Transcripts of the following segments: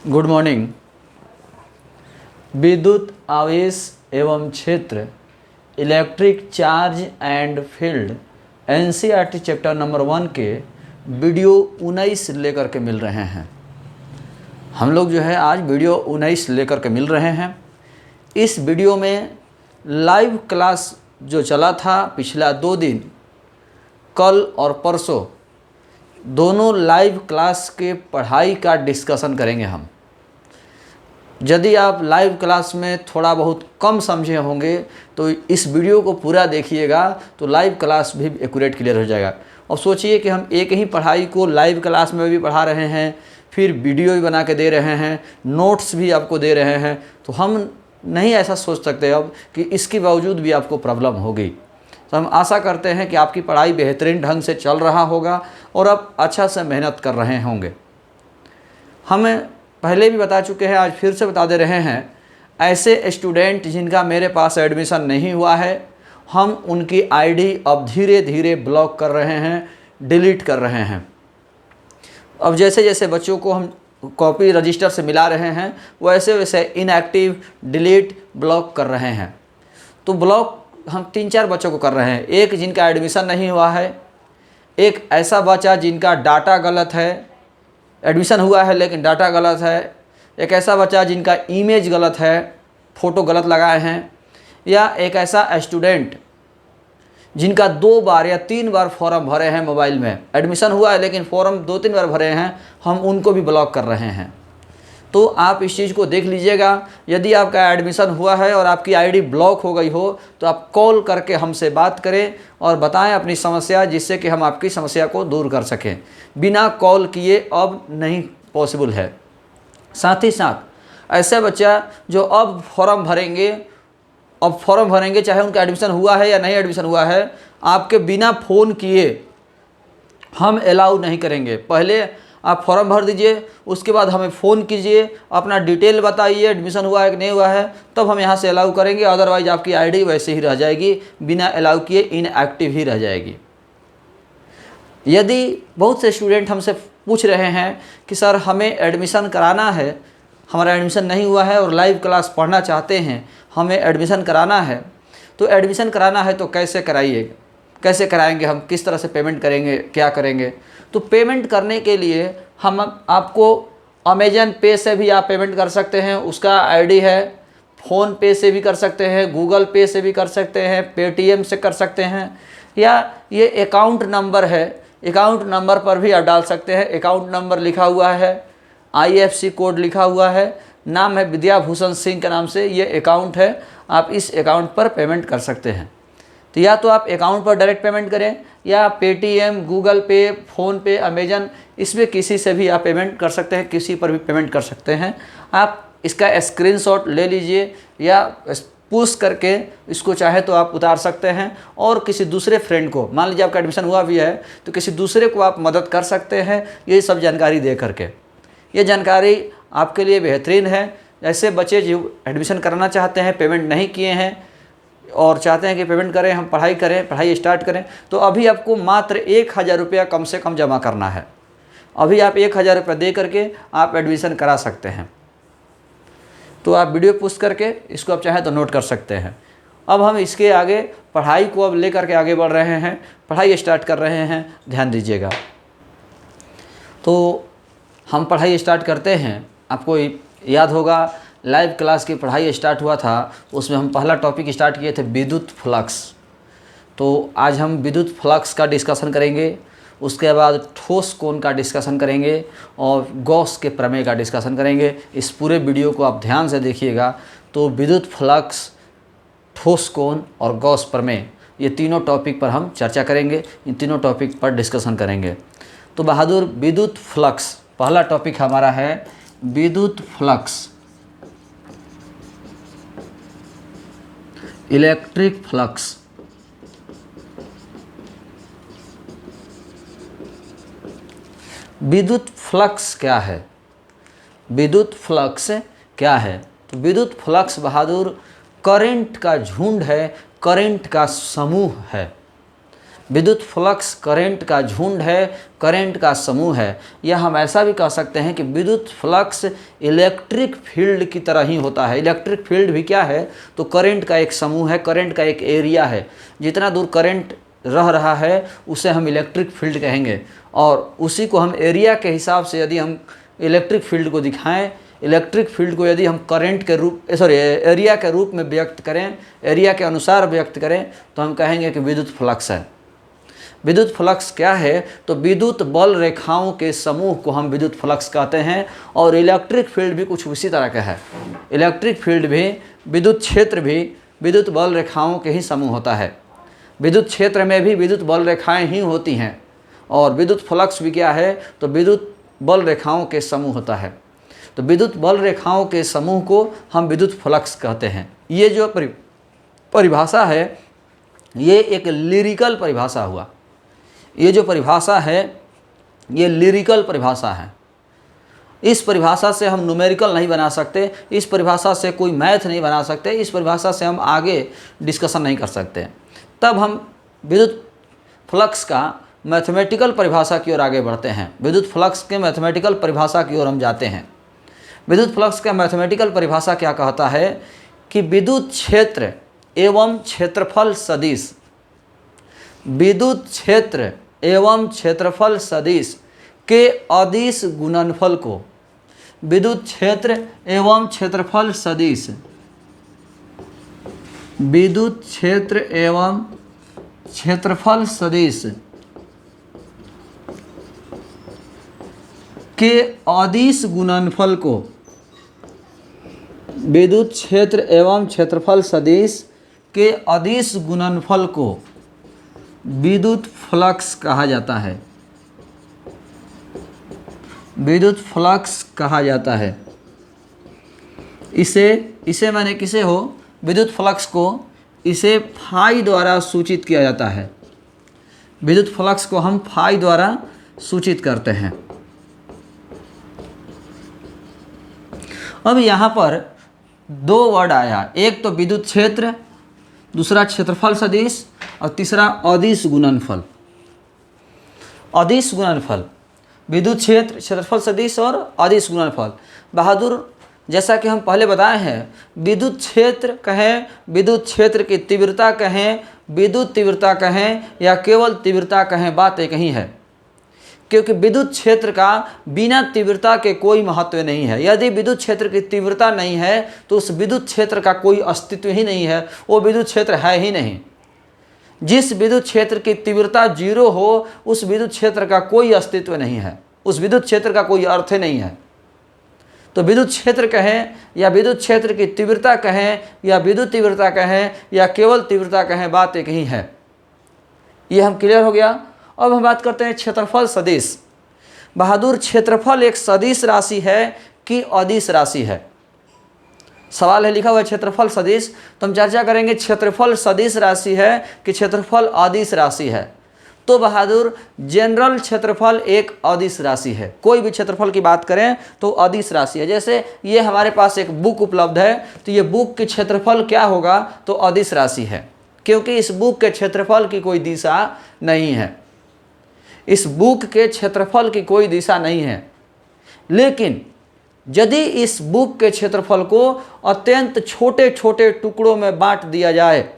Good morning. विद्युत आवेश एवं क्षेत्र, electric charge and field, NCERT chapter number 1 के वीडियो 19 लेकर के मिल रहे हैं। हम लोग जो है आज वीडियो 19 लेकर के मिल रहे हैं। इस वीडियो में लाइव क्लास जो चला था पिछला 2 दिन, कल और परसों, दोनों लाइव क्लास के पढ़ाई का डिस्कशन करेंगे हम। यदि आप लाइव क्लास में थोड़ा बहुत कम समझे होंगे तो इस वीडियो को पूरा देखिएगा तो लाइव क्लास भी एक्यूरेट क्लियर हो जाएगा। और सोचिए कि हम एक ही पढ़ाई को लाइव क्लास में भी पढ़ा रहे हैं, फिर वीडियो भी बना के दे रहे हैं, नोट्स भी आपको दे रहे हैं, तो हम नहीं ऐसा सोच सकते अब कि इसके बावजूद भी आपको प्रॉब्लम होगी। तो हम आशा करते हैं कि आपकी पढ़ाई बेहतरीन ढंग से चल रहा होगा और आप अच्छा से मेहनत कर रहे होंगे। हमें पहले भी बता चुके हैं, आज फिर से बता दे रहे हैं, ऐसे स्टूडेंट जिनका मेरे पास एडमिशन नहीं हुआ है, हम उनकी आईडी अब धीरे धीरे ब्लॉक कर रहे हैं, डिलीट कर रहे हैं। अब जैसे जैसे बच्चों को हम कॉपी रजिस्टर से मिला रहे हैं वैसे वैसे इनएक्टिव, डिलीट, ब्लॉक कर रहे हैं। तो ब्लॉक हम 3-4 बच्चों को कर रहे हैं। एक जिनका एडमिशन नहीं हुआ है, एक ऐसा बच्चा जिनका डाटा गलत है, एडमिशन हुआ है लेकिन डाटा गलत है, एक ऐसा बच्चा जिनका इमेज गलत है, फ़ोटो गलत लगाए हैं, या एक ऐसा स्टूडेंट जिनका 2 बार या 3 बार फॉर्म भरे हैं मोबाइल में, एडमिशन हुआ है लेकिन फॉर्म 2-3 बार भरे हैं, हम उनको भी ब्लॉक कर रहे हैं। तो आप इस चीज़ को देख लीजिएगा। यदि आपका एडमिशन हुआ है और आपकी आईडी ब्लॉक हो गई हो तो आप कॉल करके हमसे बात करें और बताएं अपनी समस्या, जिससे कि हम आपकी समस्या को दूर कर सकें। बिना कॉल किए अब नहीं पॉसिबल है। साथ ही साथ ऐसे बच्चा जो अब फॉर्म भरेंगे चाहे उनका एडमिशन हुआ है या नहीं एडमिशन हुआ है, आपके बिना फ़ोन किए हम अलाउ नहीं करेंगे। पहले आप फॉर्म भर दीजिए, उसके बाद हमें फ़ोन कीजिए, अपना डिटेल बताइए, एडमिशन हुआ है कि नहीं हुआ है, तब हम यहाँ से अलाउ करेंगे। अदरवाइज आपकी आईडी वैसे ही रह जाएगी, बिना अलाउ किए इनएक्टिव ही रह जाएगी। यदि बहुत से स्टूडेंट हमसे पूछ रहे हैं कि सर हमें एडमिशन कराना है, हमारा एडमिशन नहीं हुआ है और लाइव क्लास पढ़ना चाहते हैं, हमें एडमिशन कराना है, तो एडमिशन कराना है तो कैसे कराइए, कैसे कराएंगे, हम किस तरह से पेमेंट करेंगे, क्या करेंगे? तो पेमेंट करने के लिए हम आपको अमेजन पे से भी आप पेमेंट कर सकते हैं, उसका आईडी है। फ़ोन पे से भी कर सकते हैं, गूगल पे से भी कर सकते हैं, पेटीएम से कर सकते हैं, या ये अकाउंट नंबर है, अकाउंट नंबर पर भी आप डाल सकते हैं। अकाउंट नंबर लिखा हुआ है, IFSC कोड लिखा हुआ है, नाम है विद्याभूषण सिंह के नाम से ये अकाउंट है। आप इस अकाउंट पर पेमेंट कर सकते हैं। तो या तो आप अकाउंट पर डायरेक्ट पेमेंट करें, या पेटीएम, गूगल पे, फ़ोन पे, अमेजन, इसमें किसी से भी आप पेमेंट कर सकते हैं, किसी पर भी पेमेंट कर सकते हैं। आप इसका स्क्रीनशॉट ले लीजिए या पुश करके इसको चाहे तो आप उतार सकते हैं और किसी दूसरे फ्रेंड को, मान लीजिए आपका एडमिशन हुआ भी है तो किसी दूसरे को आप मदद कर सकते हैं ये सब जानकारी दे करके। ये जानकारी आपके लिए बेहतरीन है। ऐसे बच्चे जो एडमिशन कराना चाहते हैं, पेमेंट नहीं किए हैं और चाहते हैं कि पेमेंट करें, हम पढ़ाई करें, पढ़ाई स्टार्ट करें, तो अभी आपको मात्र 1000 रुपया कम से कम जमा करना है। अभी आप 1000 रुपया दे करके आप एडमिशन करा सकते हैं। तो आप वीडियो पुश करके इसको आप चाहें तो नोट कर सकते हैं। अब हम इसके आगे पढ़ाई को अब लेकर के आगे बढ़ रहे हैं, पढ़ाई स्टार्ट कर रहे हैं, ध्यान दीजिएगा। तो हम पढ़ाई स्टार्ट करते हैं। आपको याद होगा लाइव क्लास की पढ़ाई स्टार्ट हुआ था, उसमें हम पहला टॉपिक स्टार्ट किए थे विद्युत फ्लक्स। तो आज हम विद्युत फ्लक्स का डिस्कशन करेंगे, उसके बाद ठोस कोण का डिस्कशन करेंगे और गॉस के प्रमेय का डिस्कशन करेंगे। इस पूरे वीडियो को आप ध्यान से देखिएगा। तो विद्युत फ्लक्स, ठोस कोण और गॉस प्रमेय, ये तीनों टॉपिक पर हम चर्चा करेंगे, इन तीनों टॉपिक पर डिस्कशन करेंगे। तो बहादुर, विद्युत फ्लक्स पहला टॉपिक हमारा है, विद्युत फ्लक्स, इलेक्ट्रिक फ्लक्स। विद्युत फ्लक्स क्या है? विद्युत फ्लक्स क्या है? तो विद्युत फ्लक्स बहादुर करंट का झुंड है, करंट का समूह है। विद्युत फ्लक्स करंट का झुंड है, करंट का समूह है। या हम ऐसा भी कह सकते हैं कि विद्युत फ्लक्स इलेक्ट्रिक फील्ड की तरह ही होता है। इलेक्ट्रिक फील्ड भी क्या है, तो करंट का एक समूह है, करंट का एक एरिया है। जितना दूर करंट रह रहा है उसे हम इलेक्ट्रिक फील्ड कहेंगे, और उसी को हम एरिया के हिसाब से यदि हम इलेक्ट्रिक फील्ड को दिखाएं, इलेक्ट्रिक फील्ड को यदि हम करंट के रूप एरिया के रूप में व्यक्त करें, एरिया के अनुसार व्यक्त करें, तो हम कहेंगे कि विद्युत फ्लक्स है। विद्युत फ्लक्स क्या है, तो विद्युत बल रेखाओं के समूह को हम विद्युत फ्लक्स कहते हैं। और इलेक्ट्रिक फील्ड भी कुछ उसी तरह का है। इलेक्ट्रिक फील्ड भी, विद्युत क्षेत्र भी विद्युत बल रेखाओं के ही समूह होता है। विद्युत क्षेत्र में भी विद्युत बल रेखाएं ही होती हैं, और विद्युत फ्लक्स भी क्या है, तो विद्युत बल रेखाओं के समूह होता है। तो विद्युत बल रेखाओं के समूह को हम विद्युत फ्लक्स कहते हैं। ये जो परिभाषा है, ये एक लिरिकल परिभाषा हुआ। ये जो परिभाषा है, ये लिरिकल परिभाषा है। इस परिभाषा से हम न्यूमेरिकल नहीं बना सकते, इस परिभाषा से कोई मैथ नहीं बना सकते, इस परिभाषा से हम आगे डिस्कशन नहीं कर सकते। तब हम विद्युत फ्लक्स का मैथमेटिकल परिभाषा की ओर आगे बढ़ते हैं। विद्युत फ्लक्स के मैथमेटिकल परिभाषा की ओर हम जाते हैं। विद्युत फ्लक्स का मैथमेटिकल परिभाषा क्या कहता है कि विद्युत क्षेत्र एवं क्षेत्रफल सदिश, विद्युत क्षेत्र एवं क्षेत्रफल सदिश के अदिश गुणनफल को, विद्युत क्षेत्र एवं क्षेत्रफल सदिश, विद्युत क्षेत्र एवं क्षेत्रफल सदिश के अदिश गुणनफल को, विद्युत क्षेत्र एवं क्षेत्रफल सदिश के अदिश गुणनफल को विद्युत फ्लक्स कहा जाता है। विद्युत फ्लक्स कहा जाता है। इसे माने किसे हो, विद्युत फ्लक्स को इसे फाई द्वारा सूचित किया जाता है। विद्युत फ्लक्स को हम फाई द्वारा सूचित करते हैं। अब यहाँ पर दो वर्ड आया, एक तो विद्युत क्षेत्र, दूसरा क्षेत्रफल सदिश, और तीसरा अदिश गुणनफल। अदिश गुणनफल, विद्युत क्षेत्र, क्षेत्रफल सदिश और अदिश गुणनफल। बहादुर, जैसा कि हम पहले बताए हैं, विद्युत क्षेत्र कहें, विद्युत क्षेत्र की तीव्रता कहें, विद्युत तीव्रता कहें या केवल तीव्रता कहें, बात एक ही है। क्योंकि विद्युत क्षेत्र का बिना तीव्रता के कोई महत्व नहीं है। यदि विद्युत क्षेत्र की तीव्रता नहीं है तो उस विद्युत क्षेत्र का कोई अस्तित्व ही नहीं है, वो विद्युत क्षेत्र है ही नहीं। जिस विद्युत क्षेत्र की तीव्रता 0 हो, उस विद्युत क्षेत्र का कोई अस्तित्व नहीं है, उस विद्युत क्षेत्र का कोई अर्थ नहीं है। तो विद्युत क्षेत्र कहें या विद्युत क्षेत्र की तीव्रता कहें या विद्युत तीव्रता कहें या केवल तीव्रता कहें, बात एक ही है। ये हम क्लियर हो गया। अब हम बात करते हैं क्षेत्रफल सदिश। बहादुर, क्षेत्रफल एक सदिश राशि है कि अदिश राशि है? सवाल है, लिखा हुआ है क्षेत्रफल सदिश, तो हम चर्चा करेंगे क्षेत्रफल सदिश राशि है कि क्षेत्रफल अदिश राशि है। तो बहादुर, जनरल क्षेत्रफल एक अदिश राशि है। कोई भी क्षेत्रफल की बात करें तो अदिश राशि है। जैसे ये हमारे पास एक बुक उपलब्ध है, तो ये बुक की क्षेत्रफल क्या होगा, तो अदिश राशि है, क्योंकि इस बुक के क्षेत्रफल की कोई दिशा नहीं है। इस बुक के क्षेत्रफल की कोई दिशा नहीं है। लेकिन यदि इस बुक के क्षेत्रफल को अत्यंत छोटे छोटे टुकड़ों में बांट दिया जाए,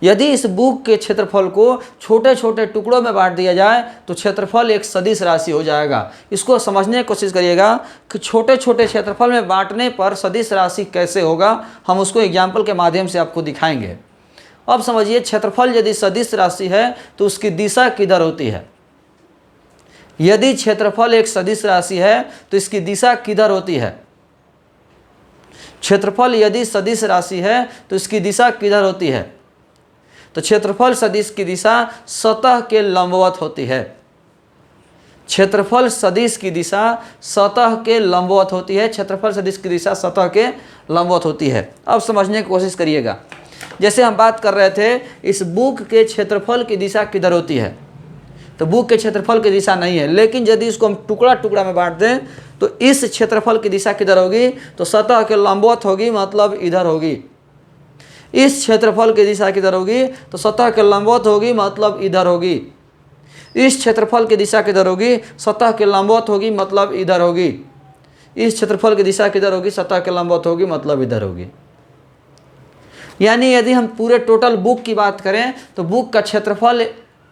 यदि इस बुक के क्षेत्रफल को छोटे छोटे टुकड़ों में बांट दिया जाए तो क्षेत्रफल एक सदिश राशि हो जाएगा। इसको समझने की कोशिश करिएगा कि छोटे छोटे क्षेत्रफल में बांटने पर सदिश राशि कैसे होगा, हम उसको एग्जाम्पल के माध्यम से आपको दिखाएंगे। अब समझिए, क्षेत्रफल यदि सदिश राशि है तो उसकी दिशा किधर होती है? यदि क्षेत्रफल एक सदिश राशि है तो इसकी दिशा किधर होती है? क्षेत्रफल यदि सदिश राशि है तो इसकी दिशा किधर होती है? तो क्षेत्रफल सदिश की दिशा सतह के लंबवत होती है। क्षेत्रफल सदिश की दिशा सतह के लंबवत होती है। क्षेत्रफल सदिश की दिशा सतह के लंबवत होती है। अब समझने की कोशिश करिएगा। जैसे हम बात कर रहे थे, इस बुक के क्षेत्रफल की दिशा किधर होती है, तो बुक के क्षेत्रफल की दिशा नहीं है। लेकिन यदि इसको हम टुकड़ा टुकड़ा में बांट दें तो इस क्षेत्रफल की दिशा किधर होगी, तो सतह के लंबवत होगी, मतलब इधर होगी। इस क्षेत्रफल की दिशा किधर होगी, तो सतह के लंबवत होगी, मतलब इधर होगी। इस क्षेत्रफल की दिशा किधर होगी, सतह के लंबवत होगी, मतलब इधर होगी। इस क्षेत्रफल की दिशा किधर होगी, सतह के लंबवत होगी, मतलब इधर होगी। यानी यदि हम पूरे टोटल बुक की बात करें तो बुक का क्षेत्रफल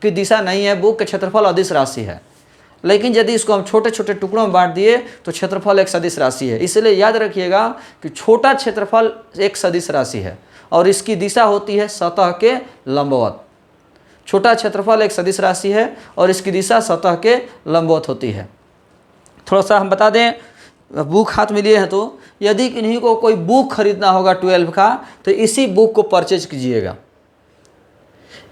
की दिशा नहीं है, बुक का क्षेत्रफल अदिश राशि है। लेकिन यदि इसको हम छोटे छोटे टुकड़ों में बांट दिए तो क्षेत्रफल एक सदिश राशि है। इसलिए याद रखिएगा कि छोटा क्षेत्रफल एक सदिश राशि है और इसकी दिशा होती है सतह के लंबवत। छोटा क्षेत्रफल एक सदिश राशि है और इसकी दिशा सतह के लंबवत होती है। थोड़ा सा हम बता दें, बुक हाथ में लिए हैं तो यदि किन्हीं को कोई बुक खरीदना होगा 12 का तो इसी बुक को परचेज कीजिएगा।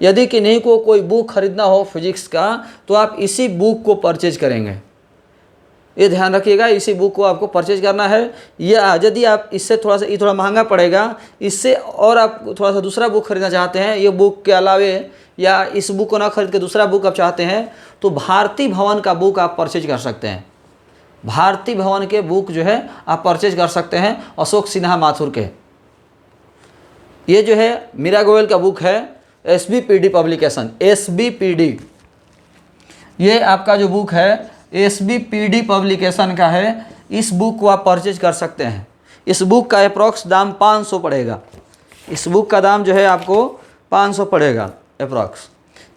यदि किन्हीं को कोई बुक खरीदना हो फिजिक्स का तो आप इसी बुक को परचेज करेंगे। ये ध्यान रखिएगा, इसी बुक को आपको परचेज करना है। या यदि आप इससे ये थोड़ा महंगा पड़ेगा, इससे और आप थोड़ा सा दूसरा बुक खरीदना चाहते हैं, ये बुक के अलावे या इस बुक को ना खरीद के दूसरा बुक आप चाहते हैं तो भारती भवन का बुक आप परचेज कर सकते हैं। भारती भवन के बुक जो है आप परचेज कर सकते हैं, अशोक सिन्हा माथुर के। ये जो है मीरा गोयल का बुक है, SBPD पब्लिकेशन, SBPD, ये आपका जो बुक है SBPD पब्लिकेशन का है। इस बुक को आप परचेज कर सकते हैं। इस बुक का अप्रॉक्स दाम 500 पड़ेगा। इस बुक का दाम जो है आपको 500 पड़ेगा अप्रॉक्स।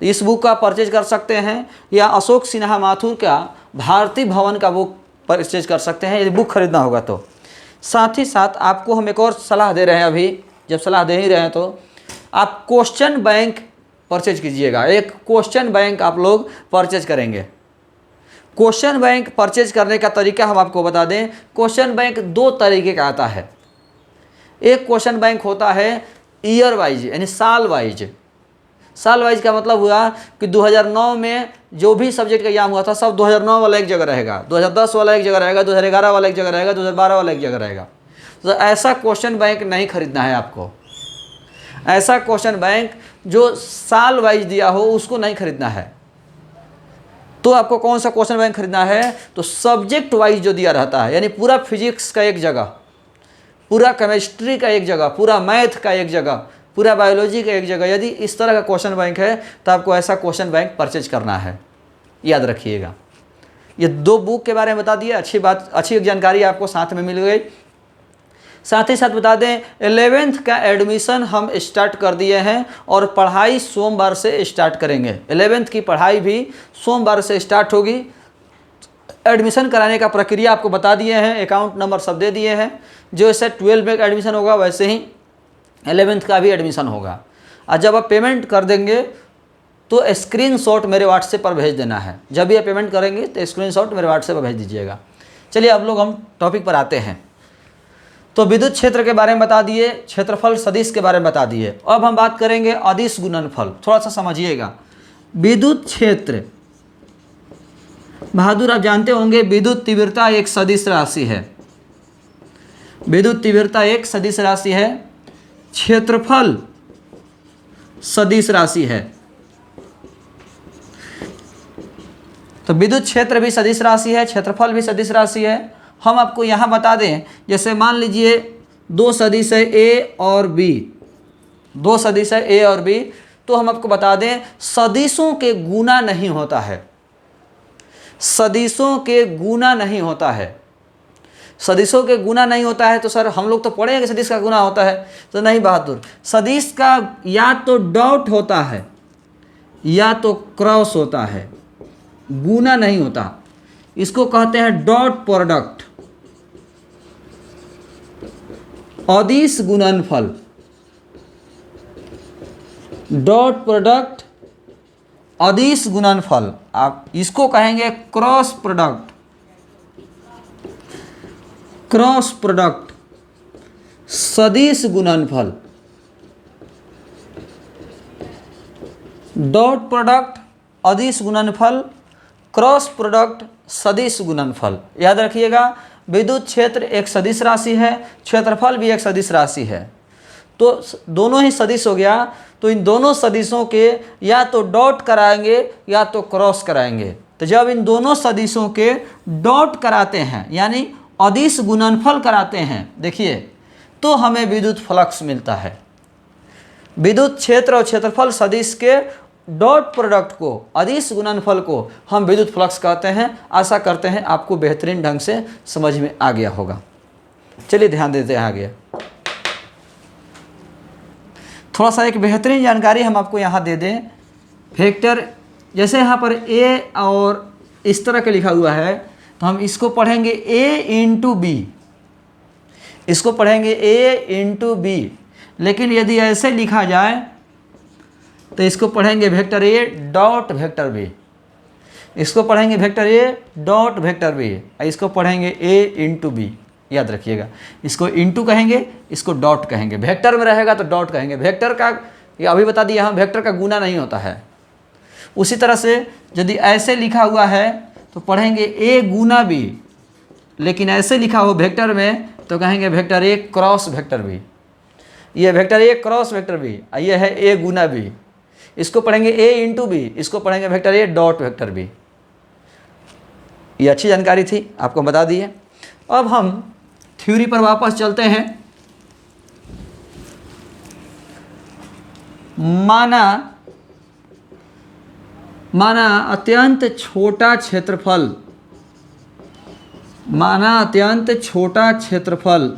तो इस बुक का परचेज कर सकते हैं या अशोक सिन्हा माथुर का भारती भवन का बुक परचेज कर सकते हैं यदि बुक खरीदना होगा तो। साथ ही साथ आपको हम एक और सलाह दे रहे हैं, अभी जब सलाह दे ही रहे हैं तो आप क्वेश्चन बैंक परचेज कीजिएगा। एक क्वेश्चन बैंक आप लोग परचेज करेंगे। क्वेश्चन बैंक परचेज करने का तरीका हम आपको बता दें। क्वेश्चन बैंक 2 तरीके का आता है। एक क्वेश्चन बैंक होता है ईयर वाइज, यानी साल वाइज। साल वाइज का मतलब हुआ कि 2009 में जो भी सब्जेक्ट का एग्जाम हुआ था सब 2009 वाला एक जगह रहेगा, 2010 वाला एक जगह रहेगा, 2011 वाला एक जगह रहेगा, 2012 वाला एक जगह रहेगा। तो ऐसा क्वेश्चन बैंक नहीं खरीदना है आपको। ऐसा क्वेश्चन बैंक जो साल वाइज दिया हो उसको नहीं खरीदना है। तो आपको कौन सा क्वेश्चन बैंक खरीदना है, तो सब्जेक्ट वाइज जो दिया रहता है, यानी पूरा फिजिक्स का एक जगह, पूरा केमिस्ट्री का एक जगह, पूरा मैथ का एक जगह, पूरा बायोलॉजी का एक जगह। यदि इस तरह का क्वेश्चन बैंक है तो आपको ऐसा क्वेश्चन बैंक परचेज करना है। याद रखिएगा। ये 2 बुक के बारे में बता दिया, अच्छी बात, अच्छी जानकारी आपको साथ में मिल गई। साथ ही साथ बता दें 11th का एडमिशन हम स्टार्ट कर दिए हैं और पढ़ाई सोमवार से स्टार्ट करेंगे। 11th की पढ़ाई भी सोमवार से स्टार्ट होगी। एडमिशन कराने का प्रक्रिया आपको बता दिए हैं, अकाउंट नंबर सब दे दिए हैं। जो ऐसे 12 में एडमिशन होगा वैसे ही 11th का भी एडमिशन होगा। और जब आप पेमेंट कर देंगे तो स्क्रीनशॉट मेरे व्हाट्सएप पर भेज देना है। जब भी आप पेमेंट करेंगे तो स्क्रीनशॉट मेरे व्हाट्सएप पर भेज दीजिएगा। चलिए अब लोग हम टॉपिक पर आते हैं। तो विद्युत क्षेत्र के बारे में बता दिए, क्षेत्रफल सदिश के बारे में बता दिए। अब हम बात करेंगे अदिश गुणनफल। थोड़ा सा समझिएगा। विद्युत क्षेत्र, बहादुर आप जानते होंगे विद्युत तीव्रता एक सदिश राशि है। विद्युत तीव्रता एक सदिश राशि है, क्षेत्रफल सदिश राशि है। तो विद्युत क्षेत्र भी सदिश राशि है, क्षेत्रफल भी सदिश राशि है। हम आपको यहाँ बता दें, जैसे मान लीजिए 2 सदिश है A और B, 2 सदिश है A और B, तो हम आपको बता दें सदिशों के गुना नहीं होता है। सदिशों के गुना नहीं होता है। सदिशों के गुना नहीं होता है तो सर हम लोग तो पढ़े हैं कि सदिश का गुना होता है, तो नहीं बहादुर, सदिश का या तो डॉट होता है या तो क्रॉस होता है, गुना नहीं होता। इसको कहते हैं डॉट प्रोडक्ट, अदिश गुणनफल। डॉट प्रोडक्ट अदिश गुणनफल, आप इसको कहेंगे क्रॉस प्रोडक्ट। क्रॉस प्रोडक्ट सदिश गुणनफल। डॉट प्रोडक्ट अदिश गुणनफल, क्रॉस प्रोडक्ट सदिश गुणनफल। याद रखिएगा, विद्युत क्षेत्र एक सदिश राशि है, क्षेत्रफल भी एक सदिश राशि है। तो दोनों ही सदिश हो गया, तो इन दोनों सदिशों के या तो डॉट कराएंगे या तो क्रॉस कराएंगे। तो जब इन दोनों सदिशों के डॉट कराते हैं यानी अदिश गुणनफल कराते हैं, देखिए, तो हमें विद्युत फ्लक्स मिलता है। विद्युत क्षेत्र और क्षेत्रफल सदिश के डॉट प्रोडक्ट को, अदिश गुणनफल को हम विद्युत फ्लक्स कहते हैं। आशा करते हैं आपको बेहतरीन ढंग से समझ में आ गया होगा। चलिए ध्यान देते हैं आगे। थोड़ा सा एक बेहतरीन जानकारी हम आपको यहाँ दे दें। वेक्टर जैसे यहाँ पर ए और इस तरह के लिखा हुआ है, तो हम इसको पढ़ेंगे ए इंटू बी, इसको पढ़ेंगे ए इंटू बी। लेकिन यदि ऐसे लिखा जाए तो इसको पढ़ेंगे vector A dot vector B, इसको पढ़ेंगे vector A dot vector B, इसको पढ़ेंगे ए इंटू बी। याद रखिएगा, इसको इंटू कहेंगे, इसको डॉट कहेंगे। वेक्टर में रहेगा तो डॉट कहेंगे। वेक्टर का, ये अभी बता दिया हम, वेक्टर का गुना नहीं होता है। उसी तरह से यदि ऐसे लिखा हुआ है तो पढ़ेंगे ए गुना बी, लेकिन ऐसे लिखा हो वेक्टर में तो कहेंगे vector A cross vector B. ये vector A cross vector B, ये है ए गुना बी। इसको पढ़ेंगे ए इंटू बी, इसको पढ़ेंगे vector A dot vector B. ये अच्छी जानकारी थी, आपको बता दी है। अब हम थ्योरी पर वापस चलते हैं। माना अत्यंत छोटा क्षेत्रफल, माना अत्यंत छोटा क्षेत्रफल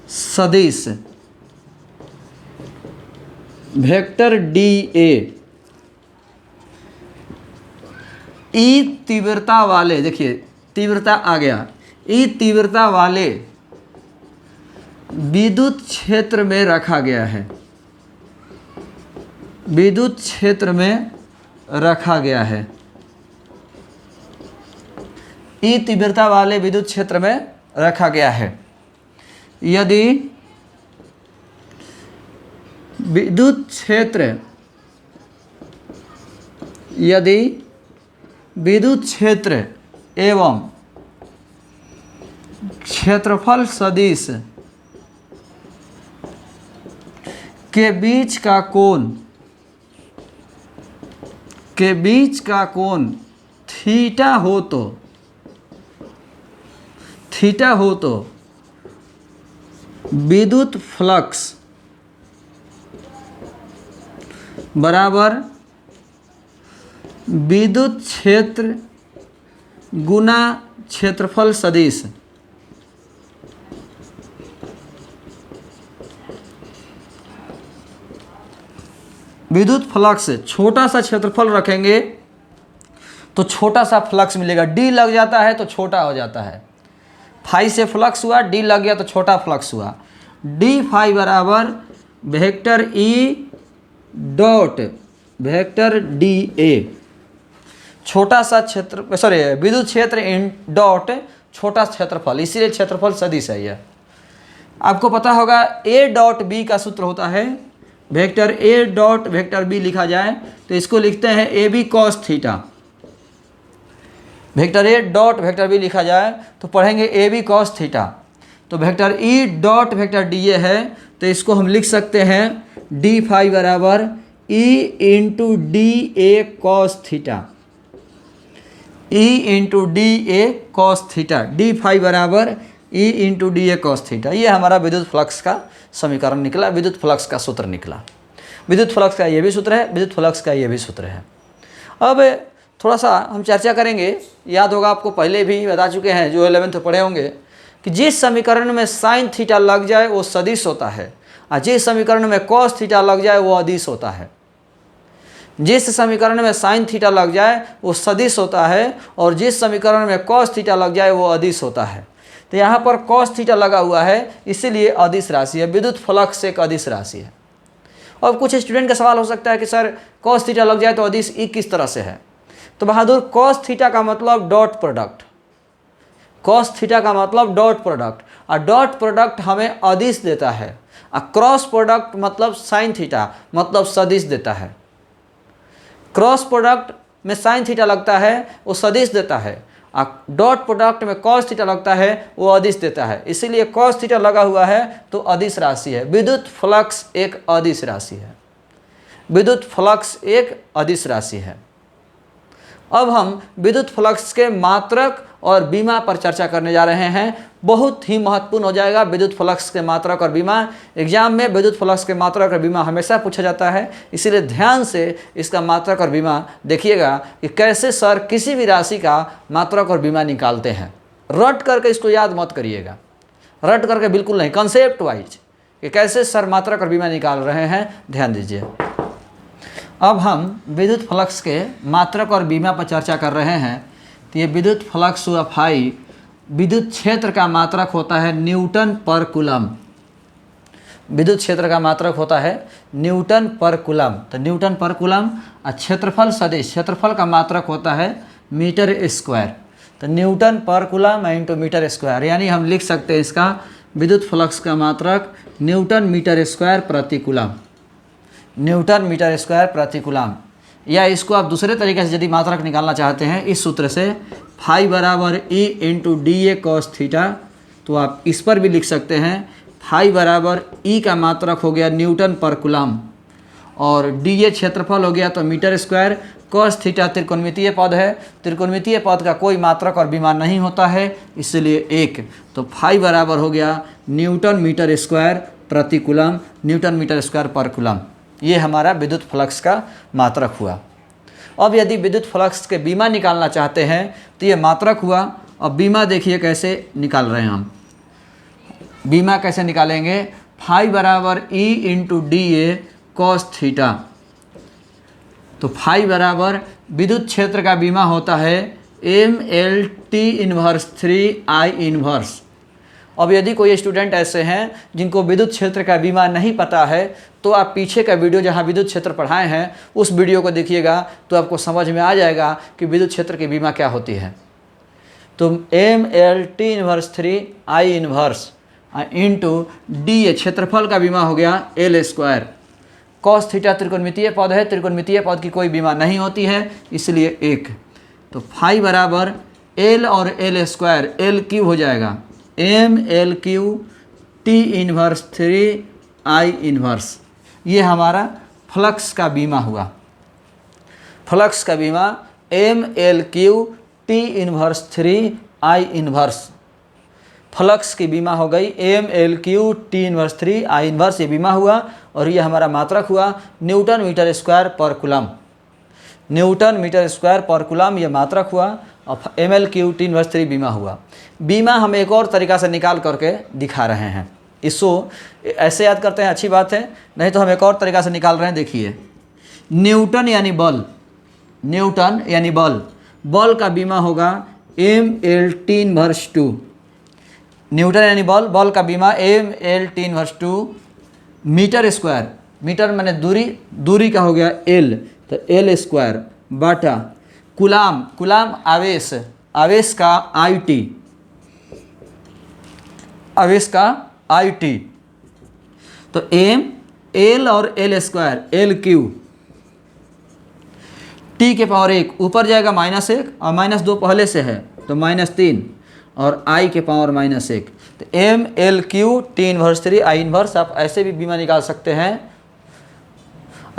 सदिश वेक्टर डी ए ई तीव्रता वाले, देखिए तीव्रता आ गया, ई तीव्रता वाले विद्युत क्षेत्र में रखा गया है, विद्युत क्षेत्र में रखा गया है। ई तीव्रता वाले विद्युत क्षेत्र में रखा गया है। यदि विद्युत क्षेत्र, यदि विद्युत क्षेत्र एवं क्षेत्रफल सदिश के बीच का कोण, के बीच का कोण थीटा हो तो, थीटा हो तो विद्युत फ्लक्स बराबर विद्युत क्षेत्र गुना क्षेत्रफल सदिश। विद्युत फ्लक्स, छोटा सा क्षेत्रफल रखेंगे तो छोटा सा फ्लक्स मिलेगा। डी लग जाता है तो छोटा हो जाता है। फाई से फ्लक्स हुआ, डी लग गया तो छोटा फ्लक्स हुआ। डी फाई बराबर vector E dot vector D ए, छोटा सा क्षेत्र, सॉरी विद्युत क्षेत्र इन डॉट छोटा क्षेत्रफल, इसीलिए क्षेत्रफल सदिश है यह। आपको पता होगा ए डॉट बी का सूत्र होता है, vector A dot vector B लिखा जाए तो इसको लिखते हैं A B cos theta. Vector A dot vector B लिखा जाए तो पढ़ेंगे ए बी कॉस थीटा। तो vector E dot vector D A है तो इसको हम लिख सकते हैं डी फाई बराबर E into D A cos theta, E into D A cos theta. D phi बराबर E into D A cos theta. ये हमारा विद्युत फ्लक्स का समीकरण निकला, विद्युत फ्लक्स का सूत्र निकला। विद्युत फ्लक्स का ये भी सूत्र है, विद्युत फ्लक्स का ये भी सूत्र है। अब थोड़ा सा हम चर्चा करेंगे। याद होगा आपको, पहले भी बता चुके हैं जो 11th पढ़े होंगे, कि जिस समीकरण में साइन थीटा लग जाए वो सदिश होता है, और जिस समीकरण में कॉस थीटा लग जाए वो अदिश होता है। जिस समीकरण में साइन थीटा लग जाए वो सदिश होता है, और जिस समीकरण में कॉस थीटा लग जाए वो अदिश होता है। तो यहाँ पर कॉस थीटा लगा हुआ है, इसीलिए अदिश राशि है। विद्युत फ्लक्स एक अदिश राशि है। अब कुछ स्टूडेंट का सवाल हो सकता है कि सर कॉस थीटा लग जाए तो अदिश ई किस तरह से है? तो बहादुर, कॉस थीटा का मतलब डॉट प्रोडक्ट, कॉस थीटा का मतलब डॉट प्रोडक्ट, और डॉट प्रोडक्ट हमें अदिश देता है, और क्रॉस प्रोडक्ट मतलब साइन थीटा मतलब सदिश देता है। क्रॉस प्रोडक्ट में साइन थीटा लगता है वो सदिश देता है, और डॉट प्रोडक्ट में कॉस थीटा लगता है वो अदिश देता है। इसीलिए कॉस थीटा लगा हुआ है तो अदिश राशि है। विद्युत फ्लक्स एक अदिश राशि है, विद्युत फ्लक्स एक अदिश राशि है। अब हम विद्युत फ्लक्स के मात्रक और बीमा पर चर्चा करने जा रहे हैं। बहुत ही महत्वपूर्ण हो जाएगा विद्युत फ्लक्स के मात्रक और बीमा। एग्जाम में विद्युत फ्लक्स के मात्रक और बीमा हमेशा पूछा जाता है, इसीलिए ध्यान से इसका मात्रक और बीमा देखिएगा कि कैसे सर किसी भी राशि का मात्रक और बीमा निकालते हैं। रट करके इसको याद मत करिएगा, रट करके बिल्कुल नहीं, कंसेप्ट वाइज कि कैसे सर मात्रक और बीमा निकाल रहे हैं, ध्यान दीजिए। अब हम विद्युत फ्लक्स के मात्रक और बीमा पर चर्चा कर रहे हैं। तो ये विद्युत फ्लक्स हुआ फाई, विद्युत क्षेत्र का मात्रक होता है न्यूटन पर कूलम। विद्युत क्षेत्र का मात्रक होता है न्यूटन पर कूलम। तो न्यूटन पर कूलम और क्षेत्रफल सदिश, क्षेत्रफल का मात्रक होता है मीटर स्क्वायर। तो न्यूटन पर कूलम इंटू मीटर स्क्वायर, यानी हम लिख सकते हैं इसका विद्युत फ्लक्स का मात्रक न्यूटन मीटर स्क्वायर प्रति कूलम, न्यूटन मीटर स्क्वायर प्रति कूलम। या इसको आप दूसरे तरीके से यदि मात्रक निकालना चाहते हैं इस सूत्र से, फाई बराबर E into D A cos theta, तो आप इस पर भी लिख सकते हैं फाई बराबर ई का मात्रक हो गया न्यूटन पर कूलम और डी ए क्षेत्रफल हो गया तो मीटर स्क्वायर, कॉस थीटा त्रिकोणमितीय पद है, त्रिकोणमितीय पद का कोई मात्रक और बीमा नहीं होता है इसलिए 1। तो फाई बराबर हो गया न्यूटन मीटर स्क्वायर प्रति कूलम, न्यूटन मीटर स्क्वायर पर कूलम। ये हमारा विद्युत फ्लक्स का मात्रक हुआ। अब यदि विद्युत फ्लक्स के बीमा निकालना चाहते हैं तो ये मात्रक हुआ। अब बीमा देखिए कैसे निकाल रहे हैं हम। बीमा कैसे निकालेंगे, फाई बराबर E into D A cos theta. तो फाई बराबर विद्युत क्षेत्र का बीमा होता है M L T inverse 3 I inverse. अब यदि कोई स्टूडेंट ऐसे हैं जिनको विद्युत क्षेत्र का बीमा नहीं पता है तो आप पीछे का वीडियो जहां विद्युत क्षेत्र पढ़ाए हैं उस वीडियो को देखिएगा तो आपको समझ में आ जाएगा कि विद्युत क्षेत्र की बीमा क्या होती है। तो M L T inverse 3 I inverse into D A क्षेत्रफल का बीमा हो गया एल स्क्वायर, कॉस थीटा त्रिकोणमितीय पद है, त्रिकोणमितीय पद की कोई बीमा नहीं होती है इसलिए 1। तो फाई बराबर एल और एल स्क्वायर, एल क्यू हो जाएगा M L Q T inverse 3 I inverse. ये हमारा फ्लक्स का बीमा हुआ। फ्लक्स का बीमा M L Q T inverse 3 I inverse. Flux की बीमा हो गई M L Q T inverse 3 I inverse, ये बीमा हुआ। और ये हमारा मात्रक हुआ न्यूटन मीटर स्क्वायर पर कूलम, न्यूटन मीटर स्क्वायर पर कूलम ये मात्रक हुआ। और M L Q T inverse 3 बीमा हुआ। बीमा हम एक और तरीका से निकाल करके दिखा रहे हैं। इसको ऐसे याद करते हैं अच्छी बात है, नहीं तो हम एक और तरीका से निकाल रहे हैं। देखिए न्यूटन यानी बल, न्यूटन यानी बल, बल का बीमा होगा M L T inverse 2। Newton यानी बल, बल का बीमा M L T inverse 2 metre square, metre मैंने दूरी, दूरी का हो गया एल, तो एल स्क्वायर बाटा कूलाम, कूलाम आवेश, आवेश का आई टी, आवेश का आई टी। तो एम एल और L square L Q, T के पावर 1 ऊपर जाएगा -1 और -2 पहले से है तो -3 और आई के पावर -1। तो M L Q T inverse 3 I inverse. आप ऐसे भी बीमा निकाल सकते हैं,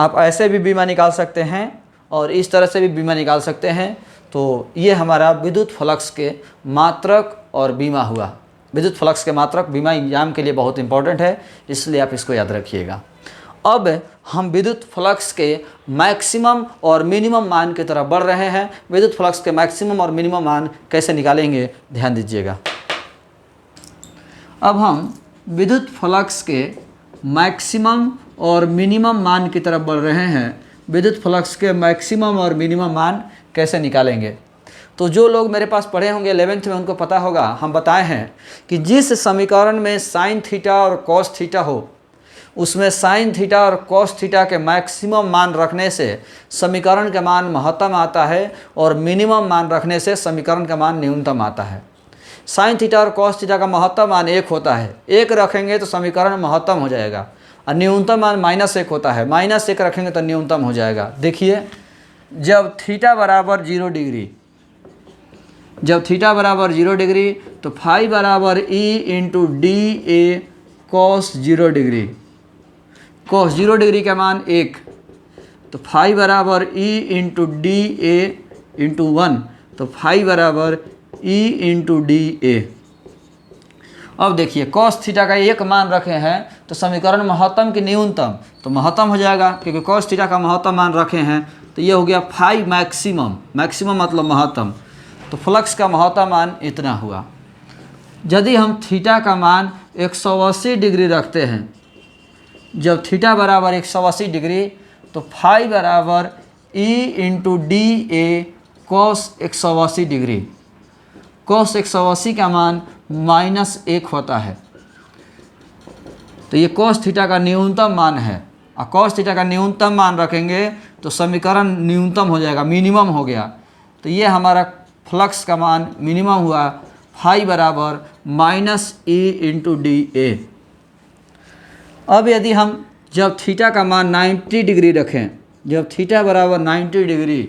आप ऐसे भी बीमा निकाल सकते हैं और इस तरह से भी बीमा निकाल सकते हैं। तो ये हमारा विद्युत फ्लक्स के मात्रक और बीमा हुआ। विद्युत फ्लक्स के मात्रक बीमा एग्जाम के लिए बहुत इंपॉर्टेंट है, इसलिए आप इसको याद रखिएगा। अब हम विद्युत फ्लक्स के मैक्सिमम और मिनिमम मान की तरफ बढ़ रहे हैं। विद्युत फ्लक्स के मैक्सिमम और मिनिमम मान कैसे निकालेंगे, ध्यान दीजिएगा। अब हम विद्युत फ्लक्स के मैक्सिमम और मिनिमम मान की तरफ बढ़ रहे हैं। विद्युत फ्लक्स के मैक्सिमम और मिनिमम मान कैसे निकालेंगे, तो जो लोग मेरे पास पढ़े होंगे 11th में उनको पता होगा, हम बताए हैं कि जिस समीकरण में साइन थीटा और कॉस थीटा हो उसमें साइन थीटा और कॉस थीटा के मैक्सिमम मान रखने से समीकरण का मान महत्तम आता है और मिनिमम मान रखने से समीकरण का मान न्यूनतम आता है। साइन थीटा और कॉस थीटा का महत्तम मान 1 होता है, 1 रखेंगे तो समीकरण महत्तम हो जाएगा और न्यूनतम मान -1 होता है, -1 रखेंगे तो न्यूनतम हो जाएगा। देखिए जब थीटा बराबर 0 डिग्री, जब थीटा बराबर 0 डिग्री तो फाई बराबर E into D A cos 0 degree, cos 0 degree का मान 1, तो फाई बराबर ई इंटू डी ए इंटू 1, तो फाई बराबर ई इंटू डी ए। अब देखिए कॉस थीटा का एक मान रखे हैं तो समीकरण महत्तम की न्यूनतम, तो महत्तम हो जाएगा क्योंकि कॉस थीटा का महत्तम मान रखे हैं, तो ये हो गया फाई मैक्सिमम, मैक्सिमम मतलब महत्तम, तो फ्लक्स का महत्तम मान इतना हुआ। यदि हम थीटा का मान 180 डिग्री रखते हैं, जब थीटा बराबर 180 डिग्री, तो फाई बराबर E into D A cos 180 degree. Cos 180 का मान -1 होता है, तो ये कॉस थीटा का न्यूनतम मान है, और कॉस थीटा का न्यूनतम मान रखेंगे तो समीकरण न्यूनतम हो जाएगा, मिनिमम हो गया, तो ये हमारा फ्लक्स का मान मिनिमम हुआ, फाई बराबर -E इंटू डी ए। अब यदि हम जब थीटा का मान 90 डिग्री रखें, जब थीटा बराबर 90 डिग्री,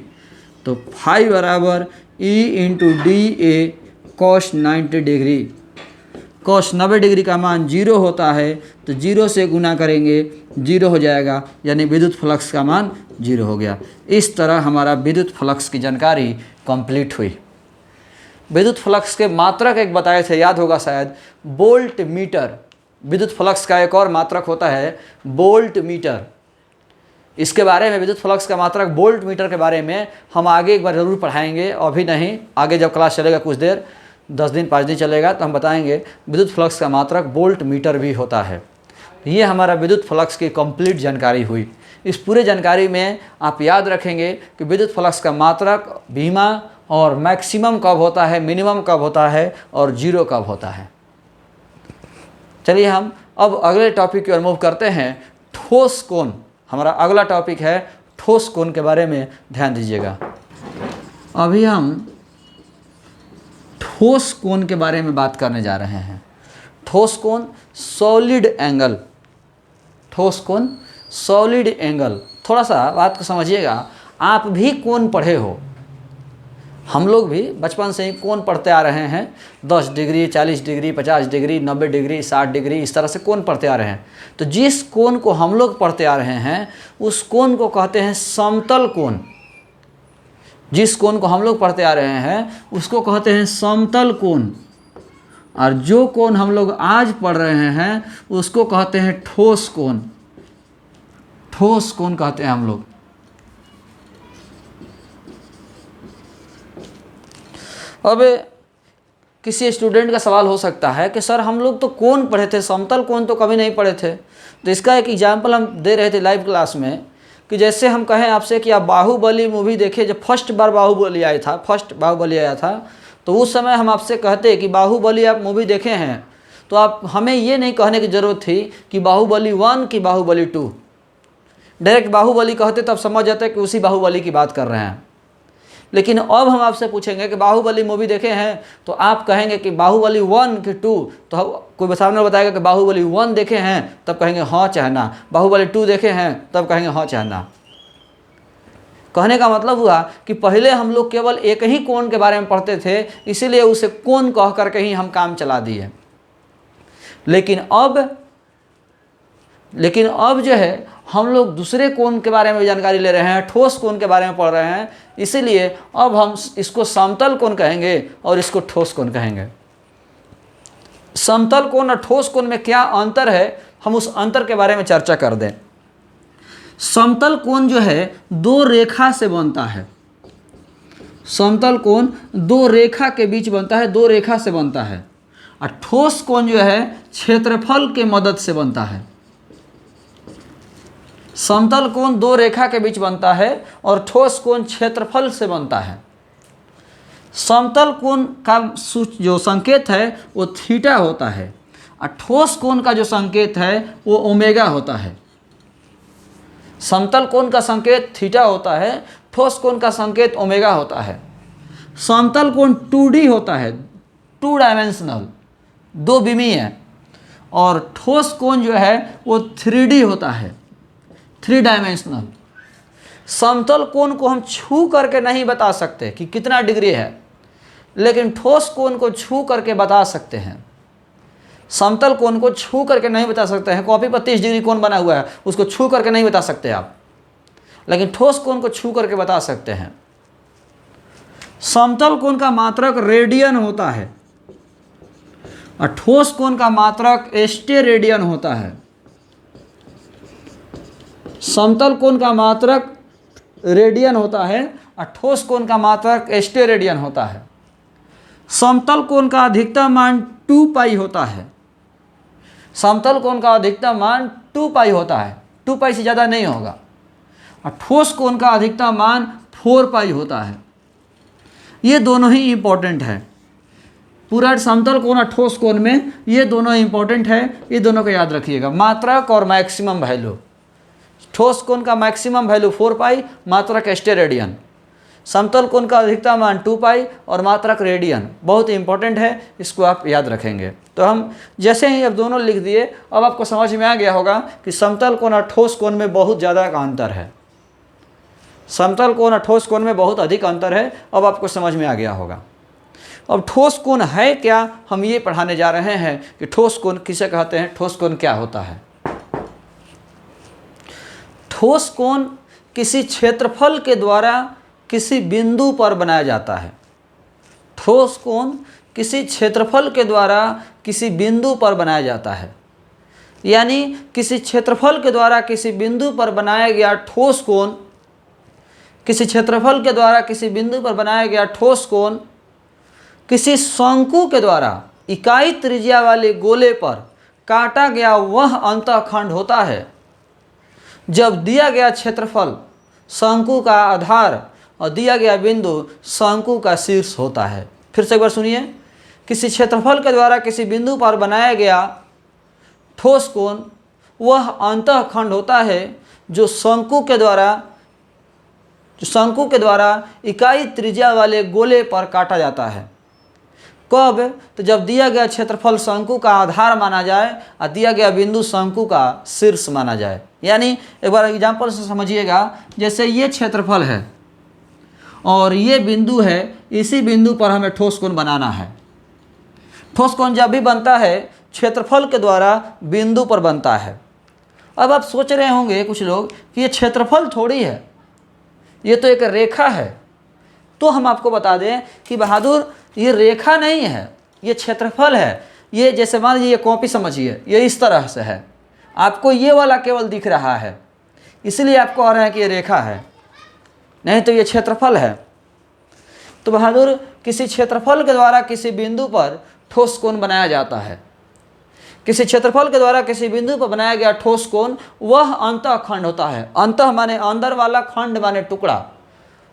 तो फाई बराबर E into D A cos 90 degree. Cos 90 degree का मान 0 होता है, तो 0 से गुना करेंगे 0 हो जाएगा, यानी विद्युत फ्लक्स का मान 0 हो गया। इस तरह हमारा विद्युत फ्लक्स की जानकारी कंप्लीट हुई। विद्युत फ्लक्स के मात्रक एक बताए थे, याद होगा शायद, वोल्ट मीटर। विद्युत फ्लक्स का एक और मात्रक होता है वोल्ट मीटर। इसके बारे में, विद्युत फ्लक्स का मात्रक वोल्ट मीटर के बारे में हम आगे एक बार ज़रूर पढ़ाएंगे, अभी नहीं, आगे जब क्लास चलेगा कुछ देर, 10 दिन 5 दिन चलेगा, तो हम बताएंगे विद्युत फ्लक्स का मात्रक वोल्ट मीटर भी होता है। ये हमारा विद्युत फ्लक्स की कंप्लीट जानकारी हुई। इस पूरे जानकारी में आप याद रखेंगे कि विद्युत फ्लक्स का मात्रक, बीमा और मैक्सिमम कब होता है, मिनिमम कब होता है और 0 कब होता है। चलिए हम अब अगले टॉपिक की ओर मूव करते हैं, ठोस कोण। हमारा अगला टॉपिक है ठोस कोण के बारे में ध्यान दीजिएगा। अभी हम ठोस कोण के बारे में बात करने जा रहे हैं। ठोस कोण सॉलिड एंगल, ठोस कोण सॉलिड एंगल। थोड़ा सा बात को समझिएगा, आप भी कोण पढ़े हो, हम लोग भी बचपन से ही कोण पढ़ते आ रहे हैं, 10 degree, 40 degree, 50 degree, 90 degree, 60 degree, इस तरह से कोण पढ़ते आ रहे हैं। तो जिस कोण को हम लोग पढ़ते आ रहे हैं उस कोण को कहते हैं समतल कोण। जिस कोण को हम लोग पढ़ते आ रहे हैं उसको कहते हैं समतल कोण, और जो कोण हम लोग आज पढ़ रहे हैं उसको कहते हैं ठोस कोण। ठोस कोण कहते हैं हम लोग। अब किसी स्टूडेंट का सवाल हो सकता है कि सर हम लोग तो कोण पढ़े थे, समतल कोण तो कभी नहीं पढ़े थे। तो इसका एक एग्जाम्पल हम दे रहे थे लाइव क्लास में, कि जैसे हम कहें आपसे कि आप बाहुबली मूवी देखे, जब फर्स्ट बार बाहुबली आया था, फर्स्ट बाहुबली आया था, तो उस समय हम आपसे कहते कि बाहुबली आप मूवी देखे हैं, तो आप हमें ये नहीं कहने की ज़रूरत थी कि बाहुबली 1 की बाहुबली 2, डायरेक्ट बाहुबली कहते तो आप समझ जाते कि उसी बाहुबली की बात कर रहे हैं। लेकिन अब हम आपसे पूछेंगे कि बाहुबली मूवी देखे हैं, तो आप कहेंगे कि बाहुबली 1 की 2, तो कोई सामने बताएगा कि बाहुबली 1 देखे हैं, तब कहेंगे हाँ चाहे ना, बाहुबली 2 देखे हैं, तब कहेंगे हाँ चाहे ना। कहने का मतलब हुआ कि पहले हम लोग केवल एक ही कोण के बारे में पढ़ते थे, इसीलिए उसे कोण कह करके ही हम काम चला दिए। लेकिन अब जो है हम लोग दूसरे कोण के बारे में जानकारी ले रहे हैं, ठोस कोण के बारे में पढ़ रहे हैं, इसीलिए अब हम इसको समतल कोण कहेंगे और इसको ठोस कोण कहेंगे। समतल कोण और ठोस कोण में क्या अंतर है, हम उस अंतर के बारे में चर्चा कर दें। समतल कोण जो है 2 रेखा से बनता है। समतल कोण 2 रेखा के बीच बनता है, 2 रेखा से बनता है। और ठोस कोण जो है क्षेत्रफल के मदद से बनता है। समतल कोण 2 रेखा के बीच बनता है और ठोस कोण क्षेत्रफल से बनता है। समतल कोण का जो संकेत है वो थीटा होता है, और ठोस कोण का जो संकेत है वो ओमेगा होता है। समतल कोण का संकेत थीटा होता है, ठोस कोण का संकेत ओमेगा होता है। समतल कोण 2D होता है, 2 डायमेंशनल, 2 विमीय, और ठोस कोण जो है वो 3D होता है, 3 डायमेंशनल। समतल कोण को हम छू करके नहीं बता सकते कि कितना डिग्री है, लेकिन ठोस कोण को छू करके बता सकते हैं। समतल कोण को छू करके नहीं बता सकते हैं, कॉपी पर 30 डिग्री कोण बना हुआ है, उसको छू करके नहीं बता सकते आप, लेकिन ठोस कोण को छू करके बता सकते हैं। समतल कोण का मात्रक रेडियन होता है और ठोस कोण का मात्रक स्टेरेडियन होता है। समतल कोण का मात्रक रेडियन होता है और ठोस कोण का मात्रक स्टेरेडियन होता है। समतल कोण का अधिकतम मान 2 पाई होता है। समतल कोण का अधिकतम मान 2 पाई होता है, 2 पाई से ज़्यादा नहीं होगा। और ठोस कोण का अधिकतम मान 4 पाई होता है। ये दोनों ही इम्पोर्टेंट है। पूरा समतल कोण और ठोस कोण में ये दोनों इम्पोर्टेंट है, ये दोनों को याद रखिएगा। मात्रक और मैक्सिमम वैल्यू। ठोस कोण का मैक्सिमम वैल्यू 4 पाई, मात्रक स्टेरेडियन। समतल कोण का अधिकतम मान 2 पाई और मात्रक रेडियन। बहुत इंपॉर्टेंट है, इसको आप याद रखेंगे। तो हम जैसे ही अब दोनों लिख दिए, अब आपको समझ में आ गया होगा कि समतल कोण और ठोस कोण में बहुत ज़्यादा का अंतर है। समतल कोण और ठोस कोण में बहुत अधिक अंतर है, अब आपको समझ में आ गया होगा। अब ठोस कोण है क्या, हम ये पढ़ाने जा रहे हैं कि ठोस कोण किसे कहते हैं, ठोस कोण क्या होता है। ठोस कोण किसी क्षेत्रफल के द्वारा किसी बिंदु पर बनाया जाता है। ठोस कोण किसी क्षेत्रफल के द्वारा किसी बिंदु पर बनाया जाता है। यानी किसी क्षेत्रफल के द्वारा किसी बिंदु पर बनाया गया ठोस कोण, किसी क्षेत्रफल के द्वारा किसी बिंदु पर बनाया गया ठोस कोण किसी शंकु के द्वारा इकाई त्रिज्या वाले गोले पर काटा गया वह अंतःखंड होता है जब दिया गया क्षेत्रफल शंकु का आधार और दिया गया बिंदु शंकु का शीर्ष होता है। फिर से एक बार सुनिए, किसी क्षेत्रफल के द्वारा किसी बिंदु पर बनाया गया ठोस कोण वह अंतःखंड होता है जो शंकु के द्वारा इकाई त्रिज्या वाले गोले पर काटा जाता है। कब? तो जब दिया गया क्षेत्रफल शंकु का आधार माना जाए और दिया गया बिंदु शंकु का शीर्ष माना जाए। यानी एक बार एग्जाम्पल से समझिएगा, जैसे ये क्षेत्रफल है और ये बिंदु है, इसी बिंदु पर हमें ठोस कोण बनाना है। ठोस कोण जब भी बनता है क्षेत्रफल के द्वारा बिंदु पर बनता है। अब आप सोच रहे होंगे कुछ लोग कि ये क्षेत्रफल थोड़ी है, ये तो एक रेखा है। तो हम आपको बता दें कि बहादुर ये रेखा नहीं है, ये क्षेत्रफल है। ये जैसे मान लीजिए ये कॉपी समझिए, ये इस तरह से है, आपको ये वाला केवल दिख रहा है, इसलिए आपको आ रहा है कि ये रेखा है, नहीं तो ये क्षेत्रफल है। तो बहादुर किसी क्षेत्रफल के द्वारा किसी बिंदु पर ठोस कोण बनाया जाता है। किसी क्षेत्रफल के द्वारा किसी बिंदु पर बनाया गया ठोस कोण वह अंतःखंड होता है। अंतः माने अंदर वाला, खंड माने टुकड़ा।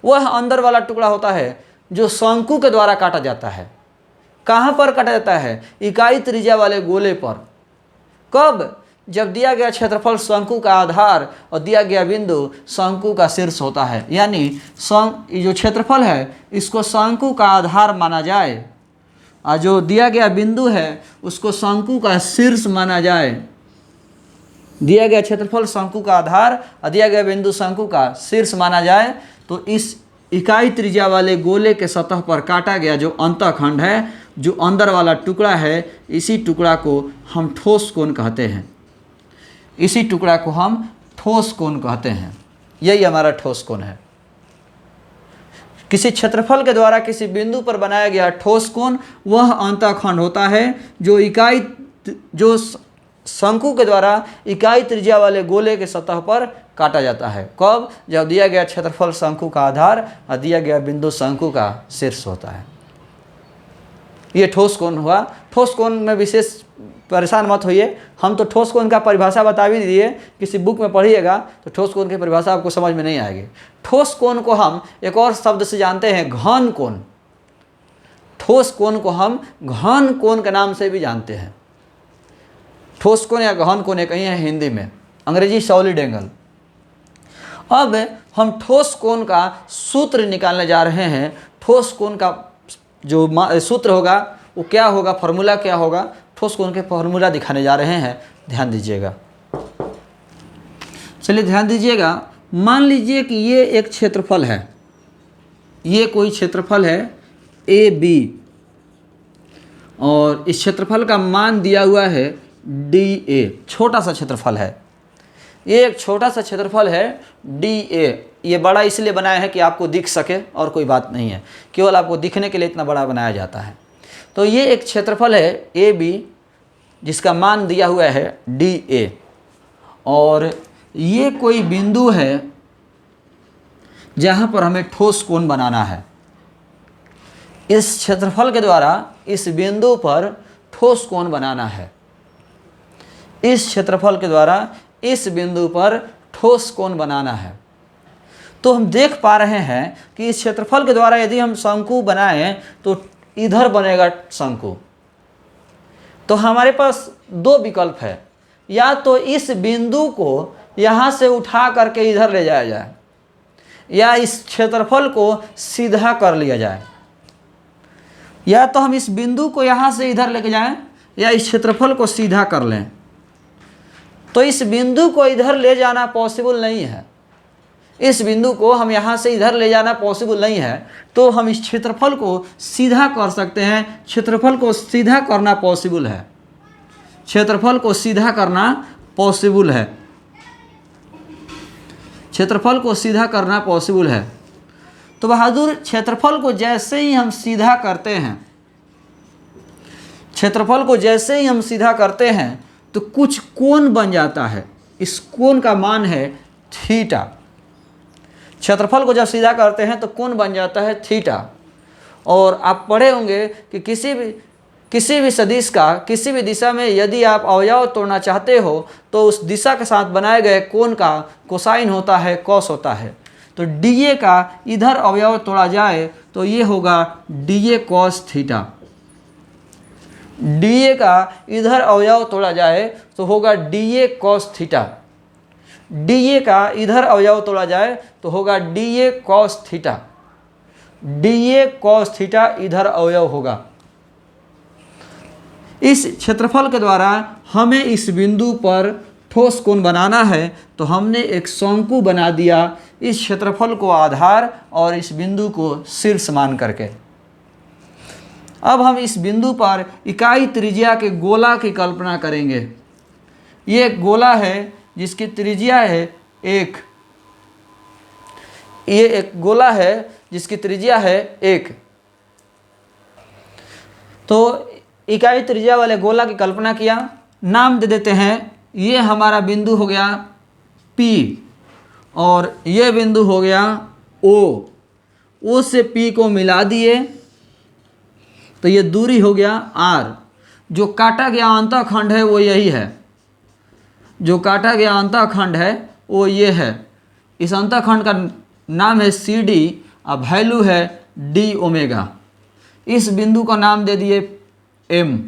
वह अंदर वाला टुकड़ा होता है जो शंकु के द्वारा काटा जाता है। कहाँ पर काटा जाता है? इकाई त्रिज्या वाले गोले पर। कब? जब दिया गया क्षेत्रफल शंकु का आधार और दिया गया बिंदु शंकु का शीर्ष होता है। यानी जो क्षेत्रफल है इसको शंकु का आधार माना जाए और जो दिया गया बिंदु है उसको शंकु का शीर्ष माना जाए। दिया गया क्षेत्रफल शंकु का आधार और दिया गया बिंदु शंकु का शीर्ष माना जाए तो इस इकाई त्रिज्या वाले गोले के सतह पर काटा गया जो अंतःखंड है, जो अंदर वाला टुकड़ा है, इसी टुकड़ा को हम ठोस कोण कहते हैं। इसी टुकड़ा को हम ठोस कोण कहते हैं। यही हमारा ठोस कोण है। किसी क्षेत्रफल के द्वारा किसी बिंदु पर बनाया गया ठोस कोण वह अंतःखंड होता है जो शंकु के द्वारा इकाई त्रिज्या वाले गोले के सतह पर काटा जाता है। कब? जब दिया गया क्षेत्रफल शंकु का आधार और दिया गया बिंदु शंकु का शीर्ष होता है। ये ठोस कोण हुआ। ठोस कोण में विशेष परेशान मत होइए, हम तो ठोस कोण का परिभाषा बता भी दिए, किसी बुक में पढ़िएगा तो ठोस कोण की परिभाषा आपको समझ में नहीं आएगी। ठोस कोण को हम एक और शब्द से जानते हैं, घन कोण। ठोस कोण को हम घन कोण के नाम से भी जानते हैं। ठोस कोण या गहन कोण कहीं है हिंदी में, अंग्रेजी सॉलिड एंगल। अब हम ठोस कोण का सूत्र निकालने जा रहे हैं। ठोस कोण का जो सूत्र होगा वो क्या होगा, फॉर्मूला क्या होगा, ठोस कोण के फॉर्मूला दिखाने जा रहे हैं। ध्यान दीजिएगा, चलिए ध्यान दीजिएगा। मान लीजिए कि ये एक क्षेत्रफल है, ये कोई क्षेत्रफल है ए बी और इस क्षेत्रफल का मान दिया हुआ है डी ए। छोटा सा क्षेत्रफल है, ये एक छोटा सा क्षेत्रफल है डी ए। ये बड़ा इसलिए बनाया है कि आपको दिख सके और कोई बात नहीं है, केवल आपको दिखने के लिए इतना बड़ा बनाया जाता है। तो ये एक क्षेत्रफल है ए बी जिसका मान दिया हुआ है डी ए, और ये कोई बिंदु है जहाँ पर हमें ठोस कोण बनाना है। इस क्षेत्रफल के द्वारा इस बिंदु पर ठोस कोण बनाना है। इस क्षेत्रफल के द्वारा इस बिंदु पर ठोस कोण बनाना है। तो हम देख पा रहे हैं कि इस क्षेत्रफल के द्वारा यदि हम शंकु बनाएं तो इधर बनेगा शंकु। तो हमारे पास दो विकल्प है, या तो इस बिंदु को यहाँ से उठा करके इधर ले जाया जाए, या इस क्षेत्रफल को सीधा कर लिया जाए। या तो हम इस बिंदु को यहाँ से इधर लेके जाएं, या इस क्षेत्रफल को सीधा कर लें। तो इस बिंदु को इधर ले जाना पॉसिबल नहीं है, इस बिंदु को हम यहाँ से इधर ले जाना पॉसिबल नहीं है। तो हम इस क्षेत्रफल को सीधा कर सकते हैं, क्षेत्रफल को सीधा करना पॉसिबल है, क्षेत्रफल को सीधा करना पॉसिबल है, क्षेत्रफल को सीधा करना पॉसिबल है। तो बहादुर, क्षेत्रफल को जैसे ही हम सीधा करते हैं, क्षेत्रफल को जैसे ही हम सीधा करते हैं तो कुछ कोण बन जाता है। इस कोण का मान है थीटा। क्षेत्रफल को जब सीधा करते हैं तो कोण बन जाता है थीटा। और आप पढ़े होंगे कि किसी भी सदिश का किसी भी दिशा में यदि आप अवयव तोड़ना चाहते हो तो उस दिशा के साथ बनाए गए कोण का कोसाइन होता है, कॉस होता है। तो डी ए का इधर अवयव तोड़ा जाए तो ये होगा D A cos theta. D A का इधर अवयव तोड़ा जाए तो होगा D A cos theta. D A का इधर अवयव तोड़ा जाए तो होगा D A cos theta. D A cos theta इधर अवयव होगा। इस क्षेत्रफल के द्वारा हमें इस बिंदु पर ठोस कोण बनाना है, तो हमने एक शंकु बना दिया इस क्षेत्रफल को आधार और इस बिंदु को शीर्ष मान करके। अब हम इस बिंदु पर इकाई त्रिज्या के गोला की कल्पना करेंगे। ये एक गोला है जिसकी त्रिज्या है 1। ये एक गोला है जिसकी त्रिज्या है 1। तो इकाई त्रिज्या वाले गोला की कल्पना किया, नाम दे देते हैं। ये हमारा बिंदु हो गया P और ये बिंदु हो गया O। O से P को मिला दिए तो ये दूरी हो गया R। जो काटा गया अंतःखंड है वो यही है, जो काटा गया अंतःखंड है वो ये है। इस अंतःखंड का नाम है CD और वैल्यू है D ओमेगा। इस बिंदु का नाम दे दिए M,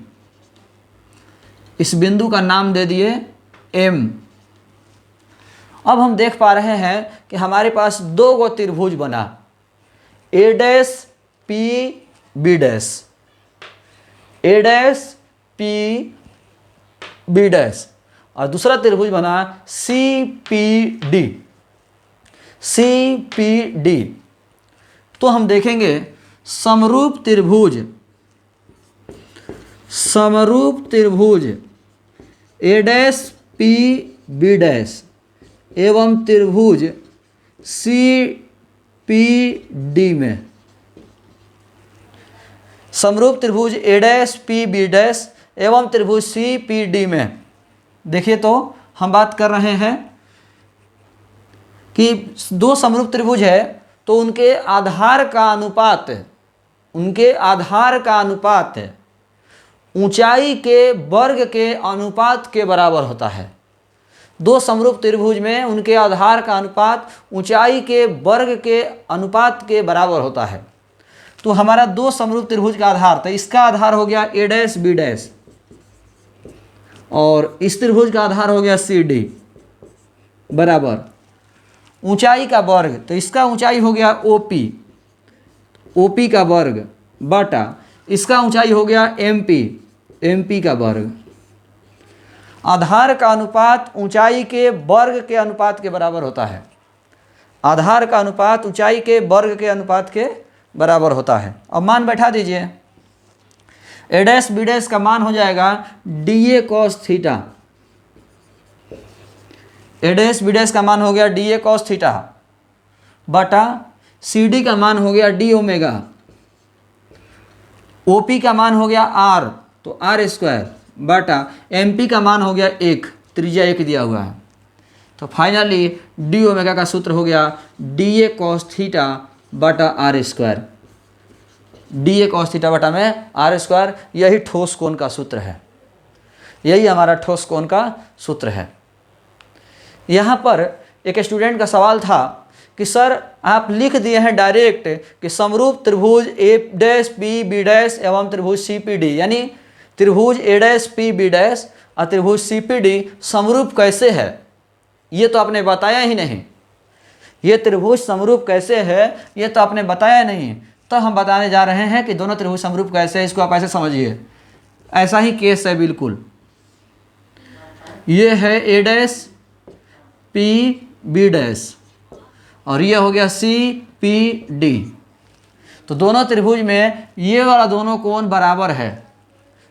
इस बिंदु का नाम दे दिए M। अब हम देख पा रहे हैं कि हमारे पास दो गो त्रिभुज बना, A dash P B dash, A dash P B dash, और दूसरा त्रिभुज बना CPD, CPD। तो हम देखेंगे समरूप त्रिभुज, समरूप त्रिभुज A dash P B dash एवं त्रिभुज CPD में, समरूप त्रिभुज A dash P B dash एवं त्रिभुज CPD में। देखिए, तो हम बात कर रहे हैं कि दो समरूप त्रिभुज है तो उनके आधार का अनुपात, उनके आधार का अनुपात ऊंचाई के वर्ग के अनुपात के बराबर होता है। दो समरूप त्रिभुज में उनके आधार का अनुपात ऊंचाई के वर्ग के अनुपात के बराबर होता है। तो हमारा दो समरूप त्रिभुज का आधार, तो इसका आधार हो गया A डैश B डैश और इस त्रिभुज का आधार हो गया CD बराबर ऊंचाई का वर्ग, तो इसका ऊंचाई हो गया OP, OP का वर्ग बटा इसका ऊंचाई हो गया MP, MP का वर्ग। आधार का अनुपात ऊंचाई के वर्ग के अनुपात के बराबर होता है। आधार का अनुपात ऊंचाई के वर्ग के अनुपात के बराबर होता है। अब मान बैठा दीजिए, A डैश B डैश का मान हो जाएगा DA cos थीटा, ए डैश बी डैश का मान हो गया डी ए कॉस थीटा बटा सी डी का मान हो गया डी ओमेगा, ओ पी का मान हो गया आर तो आर स्क्वायर बटा एम पी का मान हो गया 1, त्रिज्या 1 दिया हुआ है। तो फाइनली डी ओमेगा का सूत्र हो गया डी ए कॉस थीटा बटा R square, D A cos theta बटा में आर स्क्वायर। यही ठोस कोण का सूत्र है, यही हमारा ठोस कोण का सूत्र है। यहाँ पर एक स्टूडेंट का सवाल था कि सर आप लिख दिए हैं डायरेक्ट कि समरूप त्रिभुज ए डैश पी बी डैश एवं त्रिभुज सी पी डी, यानी त्रिभुज ए डैश पी बी डैश और त्रिभुज सी पी डी समरूप कैसे है, ये तो आपने बताया ही नहीं। ये त्रिभुज समरूप कैसे है ये तो आपने बताया नहीं, तो हम बताने जा रहे हैं कि दोनों त्रिभुज समरूप कैसे है। इसको आप ऐसे समझिए, ऐसा ही केस है बिल्कुल। ये है ए डैश पी बी डैश और ये हो गया सी पी डी। तो दोनों त्रिभुज में ये वाला दोनों कोण बराबर है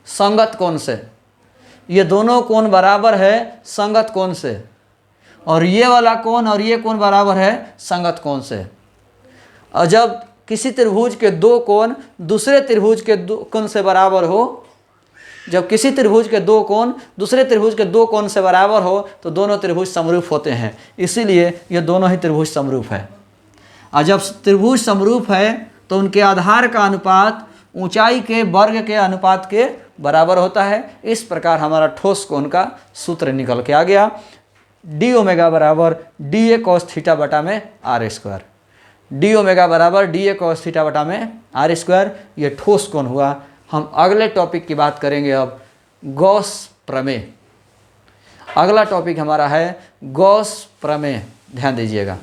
संगत कोण से, ये दोनों कोण बराबर है संगत कोण से, और ये वाला कोण और ये कोण बराबर है संगत कोण से। और जब किसी त्रिभुज के दो कोण दूसरे त्रिभुज के दो कोण से बराबर हो, जब किसी त्रिभुज के दो कोण दूसरे त्रिभुज के दो कोण से बराबर हो तो दोनों त्रिभुज समरूप होते हैं, इसीलिए ये दोनों ही त्रिभुज समरूप है। और जब त्रिभुज समरूप है तो उनके आधार का अनुपात ऊंचाई के वर्ग के अनुपात के बराबर होता है। इस प्रकार हमारा ठोस कोण का सूत्र निकल के आ गया, डी ओमेगा बराबर डी ए कॉस थीटा बटा में आर स्क्वायर, डी ओमेगा बराबर डी ए कॉस थीटा बटा में आर स्क्वायर। ये ठोस कोण हुआ। हम अगले टॉपिक की बात करेंगे अब गॉस प्रमेय। अगला टॉपिक हमारा है गॉस प्रमेय, ध्यान दीजिएगा।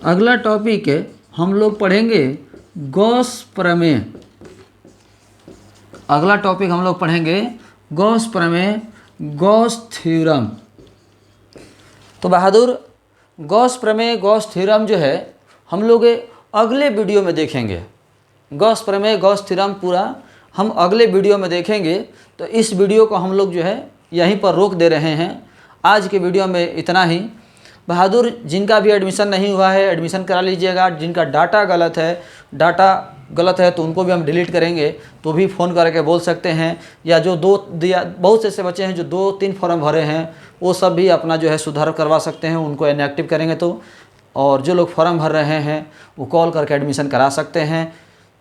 अगला टॉपिक है हम लोग पढ़ेंगे गॉस प्रमेय। अगला टॉपिक हम लोग पढ़ेंगे गॉस प्रमेय, गॉस थ्योरम। तो बहादुर गॉस प्रमेय गॉस थ्योरम जो है हम लोग अगले वीडियो में देखेंगे। गॉस प्रमेय गॉस थ्योरम पूरा हम अगले वीडियो में देखेंगे। तो इस वीडियो को हम लोग जो है यहीं पर रोक दे रहे हैं। आज के वीडियो में इतना ही। बहादुर जिनका भी एडमिशन नहीं हुआ है एडमिशन करा लीजिएगा। जिनका डाटा गलत है तो उनको भी हम डिलीट करेंगे, तो भी फ़ोन करके बोल सकते हैं। या जो बहुत से ऐसे बच्चे हैं जो 2-3 फॉर्म भरे हैं वो सब भी अपना जो है सुधार करवा सकते हैं, उनको इनएक्टिव करेंगे तो। और जो लोग फॉर्म भर रहे हैं वो कॉल करके एडमिशन करा सकते हैं।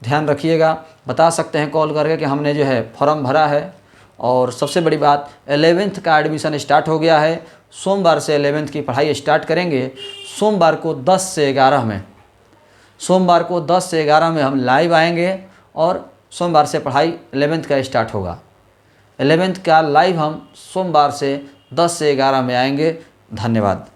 ध्यान रखिएगा, बता सकते हैं कॉल करके कि हमने जो है फॉर्म भरा है। और सबसे बड़ी बात 11th का एडमिशन स्टार्ट हो गया है। सोमवार से 11th की पढ़ाई स्टार्ट करेंगे। सोमवार को 10 से 11 में, सोमवार को 10 से 11 में हम लाइव आएंगे और सोमवार से पढ़ाई 11th का स्टार्ट होगा। 11th का लाइव हम सोमवार से 10 से 11 में आएंगे। धन्यवाद।